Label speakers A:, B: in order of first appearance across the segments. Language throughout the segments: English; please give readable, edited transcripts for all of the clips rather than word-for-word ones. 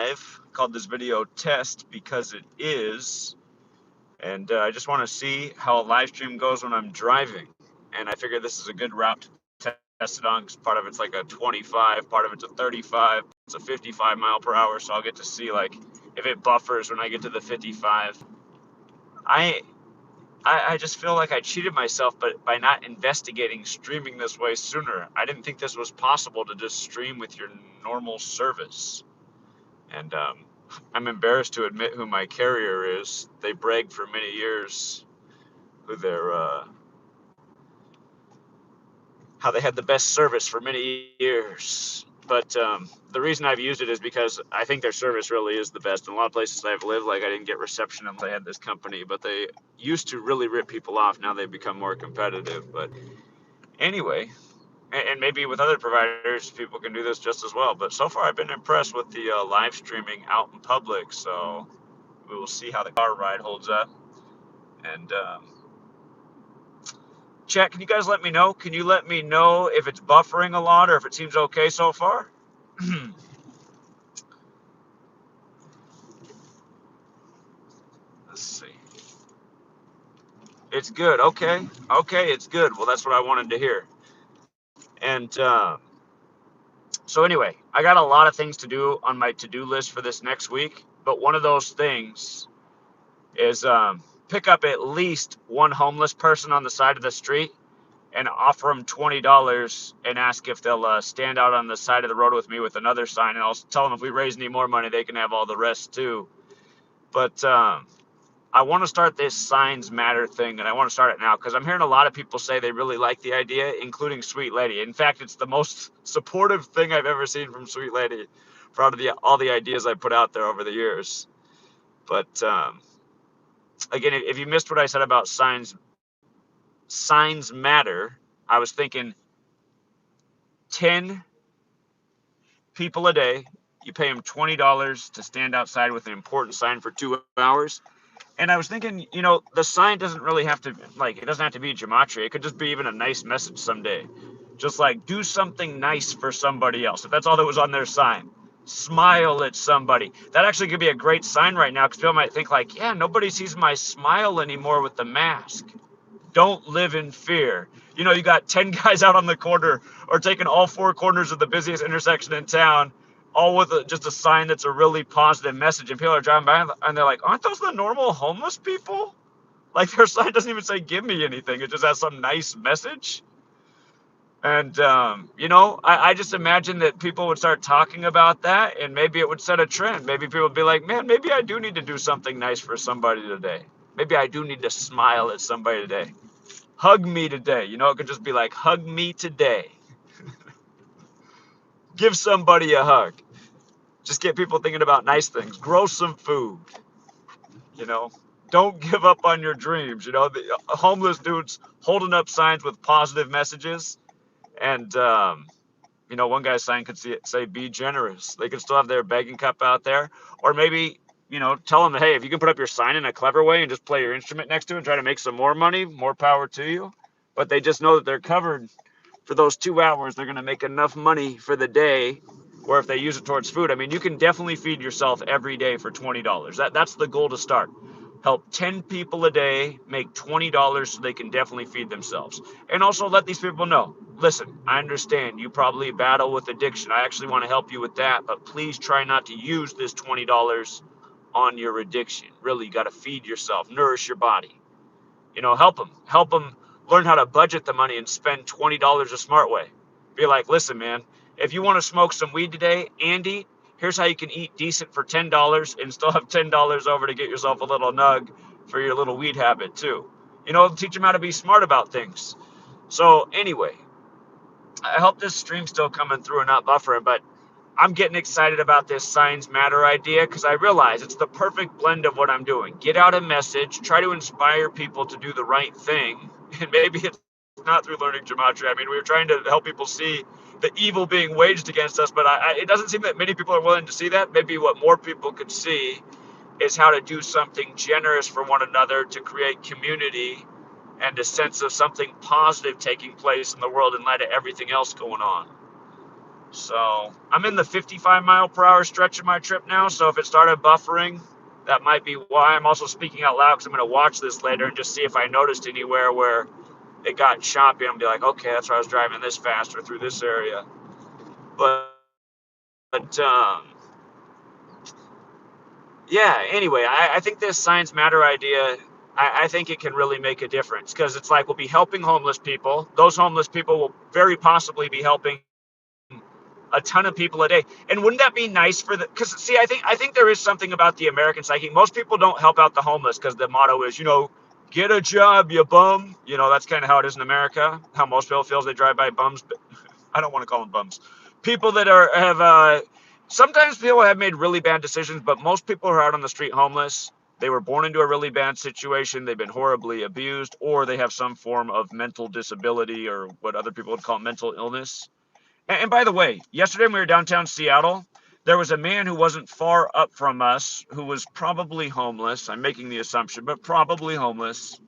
A: live. Called this video test because it is. And I just want to see how a live stream goes when I'm driving. And I figure this is a good route to test it on because part of it's like a 25, part of it's a 35, it's a 55 mile per hour. So I'll get to see like if it buffers when I get to the 55. I I just feel like I cheated myself, but by not investigating streaming this way sooner. I didn't think this was possible to just stream with your normal service. And I'm embarrassed to admit who my carrier is. They bragged for many years who their how they had the best service for many years. But the reason I've used it is because I think their service really is the best. In a lot of places I've lived, like I didn't get reception unless I had this company, but they used to really rip people off. Now they've become more competitive. But anyway, and maybe with other providers, people can do this just as well. But so far, I've been impressed with the live streaming out in public. So we will see how the car ride holds up. And chat, can you guys let me know? Can you let me know if it's buffering a lot or if it seems okay so far? Let's see. It's good. Okay. Okay, it's good. Well, that's what I wanted to hear. And so anyway, I got a lot of things to do on my to-do list for this next week. But one of those things is pick up at least one homeless person on the side of the street and offer them $20 and ask if they'll stand out on the side of the road with me with another sign. And I'll tell them if we raise any more money, they can have all the rest too. But I want to start this signs matter thing, and I want to start it now because I'm hearing a lot of people say they really like the idea, including Sweet Lady. In fact, it's the most supportive thing I've ever seen from Sweet Lady for all the ideas I put out there over the years. But again, if you missed what I said about signs matter, I was thinking 10 people a day, you pay them $20 to stand outside with an important sign for 2 hours. And I was thinking, the sign doesn't really have to, it doesn't have to be gematria. It could just be even a nice message someday. Just like, do something nice for somebody else. If that's all that was on their sign, smile at somebody. That actually could be a great sign right now because people might think like, yeah, nobody sees my smile anymore with the mask. Don't live in fear. You got 10 guys out on the corner or taking all four corners of the busiest intersection in town, all with just a sign that's a really positive message. And people are driving by and they're like, aren't those the normal homeless people? Like their sign doesn't even say, give me anything. It just has some nice message. And, I just imagine that people would start talking about that and maybe it would set a trend. Maybe people would be like, man, maybe I do need to do something nice for somebody today. Maybe I do need to smile at somebody today. Hug me today. It could just be like, hug me today. Give somebody a hug. Just get people thinking about nice things. Grow some food. Don't give up on your dreams. The homeless dudes holding up signs with positive messages. And, one guy's sign could say, be generous. They could still have their begging cup out there. Or maybe, tell them, hey, if you can put up your sign in a clever way and just play your instrument next to it and try to make some more money, more power to you. But they just know that they're covered for those 2 hours. They're going to make enough money for the day. Or if they use it towards food, you can definitely feed yourself every day for $20. That's the goal to start. Help 10 people a day make $20 so they can definitely feed themselves. And also let these people know, listen, I understand you probably battle with addiction. I actually want to help you with that, but please try not to use this $20 on your addiction. Really, you got to feed yourself, nourish your body. Help them learn how to budget the money and spend $20 a smart way. Be like, listen, man, if you want to smoke some weed today, Andy, here's how you can eat decent for $10 and still have $10 over to get yourself a little nug for your little weed habit too. Teach them how to be smart about things. So anyway, I hope this stream's still coming through and not buffering, but I'm getting excited about this Signs Matter idea because I realize it's the perfect blend of what I'm doing. Get out a message, try to inspire people to do the right thing, and maybe it's not through learning gematria. We were trying to help people see the evil being waged against us, but it doesn't seem that many people are willing to see that. Maybe what more people could see is how to do something generous for one another to create community and a sense of something positive taking place in the world in light of everything else going on. So I'm in the 55-mile-per-hour stretch of my trip now. So if it started buffering, that might be why. I'm also speaking out loud because I'm going to watch this later and just see if I noticed anywhere where it got choppy. I'm going to be like, okay, that's why I was driving this fast or through this area. But yeah, anyway, I think this science matter idea, I think it can really make a difference because it's like we'll be helping homeless people. Those homeless people will very possibly be helping a ton of people a day. And wouldn't that be nice for the, because see, I think there is something about the American psyche. Most people don't help out the homeless because the motto is, get a job, you bum. That's kind of how it is in America, how most people feel they drive by bums. But I don't want to call them bums. People that have sometimes people have made really bad decisions, but most people who are out on the street homeless, they were born into a really bad situation, they've been horribly abused, or they have some form of mental disability or what other people would call mental illness. And by the way, yesterday when we were downtown Seattle, there was a man who wasn't far up from us who was probably homeless. I'm making the assumption, but probably homeless.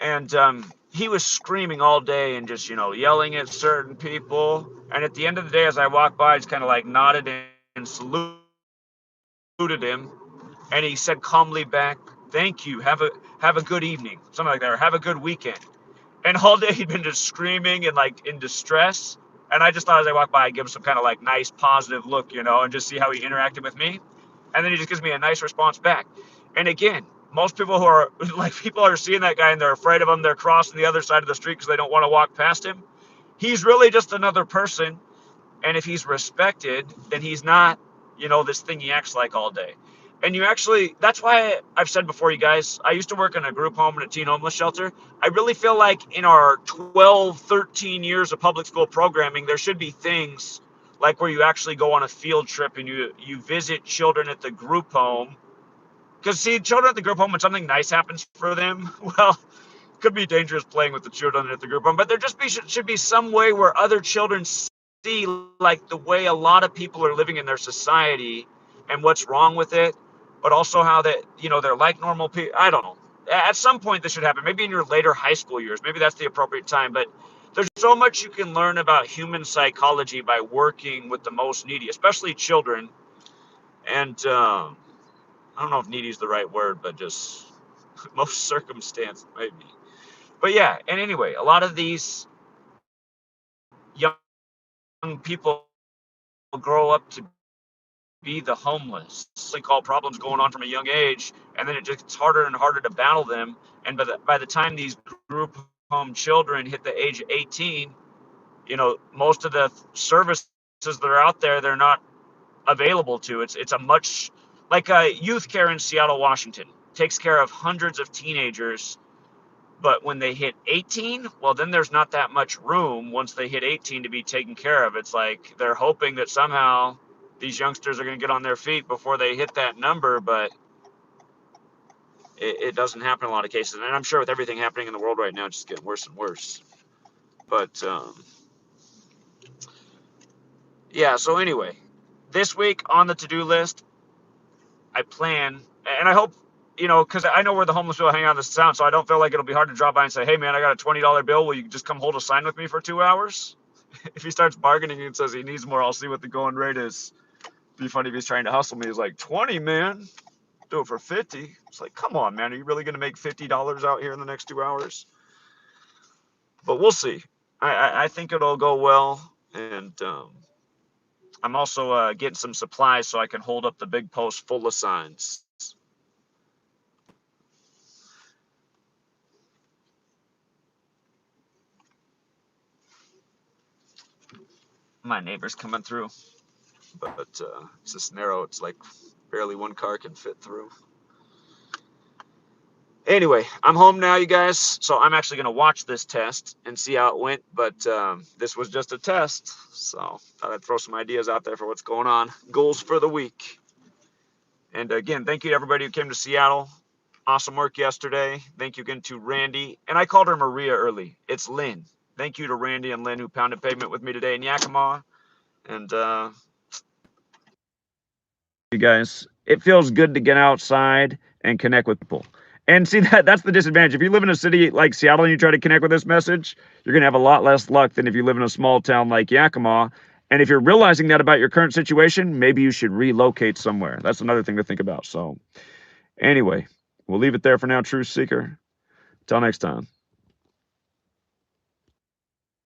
A: And he was screaming all day and just, yelling at certain people. And at the end of the day, as I walked by, I just kind of like nodded and saluted him. And he said calmly back, "Thank you. Have a good evening." Something like that, or "Have a good weekend." And all day he'd been just screaming and like in distress. And I just thought as I walked by, I'd give him some kind of like nice positive look, and just see how he interacted with me. And then he just gives me a nice response back. And again, most people who are like, people are seeing that guy and they're afraid of him. They're crossing the other side of the street because they don't want to walk past him. He's really just another person. And if he's respected, then he's not, this thing he acts like all day. And that's why I've said before, you guys, I used to work in a group home and a teen homeless shelter. I really feel like in our 12, 13 years of public school programming, there should be things like where you actually go on a field trip and you visit children at the group home. Because see, children at the group home, when something nice happens for them, well, it could be dangerous playing with the children at the group home, but there should be some way where other children see like the way a lot of people are living in their society and what's wrong with it, but also how that, they're like normal people. I don't know. At some point this should happen. Maybe in your later high school years, maybe that's the appropriate time, but there's so much you can learn about human psychology by working with the most needy, especially children. And I don't know if needy is the right word, but just most circumstance maybe. But yeah, and anyway, a lot of these young people grow up to be the homeless. They call problems going on from a young age, and then it just gets harder and harder to battle them. And by the time these group home children hit the age of 18, most of the services that are out there, they're not available to. It's a much like youth care in Seattle, Washington takes care of hundreds of teenagers. But when they hit 18, well, then there's not that much room once they hit 18 to be taken care of. It's like they're hoping that somehow these youngsters are going to get on their feet before they hit that number, but it doesn't happen in a lot of cases. And I'm sure with everything happening in the world right now, it's just getting worse and worse. But yeah, so anyway, this week on the to-do list, I plan, and I hope, because I know where the homeless people hang out in this town, so I don't feel like it'll be hard to drop by and say, "Hey, man, I got a $20 bill. Will you just come hold a sign with me for 2 hours?" If he starts bargaining and says he needs more, I'll see what the going rate is. Be funny if he's trying to hustle me. He's like, 20, man. Do it for 50. It's like, come on, man. Are you really going to make $50 out here in the next 2 hours? But we'll see. I think it'll go well. And I'm also getting some supplies so I can hold up the big post full of signs. My neighbor's coming through, but it's this narrow. It's like barely one car can fit through. Anyway, I'm home now, you guys, so I'm actually going to watch this test and see how it went, but this was just a test, so thought I'd throw some ideas out there for what's going on. Goals for the week. And again, thank you to everybody who came to Seattle. Awesome work yesterday. Thank you again to Randy. And I called her Maria early. It's Lynn. Thank you to Randy and Lynn who pounded pavement with me today in Yakima. And you guys, it feels good to get outside and connect with people. And see, that's the disadvantage. If you live in a city like Seattle and you try to connect with this message, you're going to have a lot less luck than if you live in a small town like Yakima. And if you're realizing that about your current situation, maybe you should relocate somewhere. That's another thing to think about. So anyway, we'll leave it there for now, Truth Seeker. Till next time.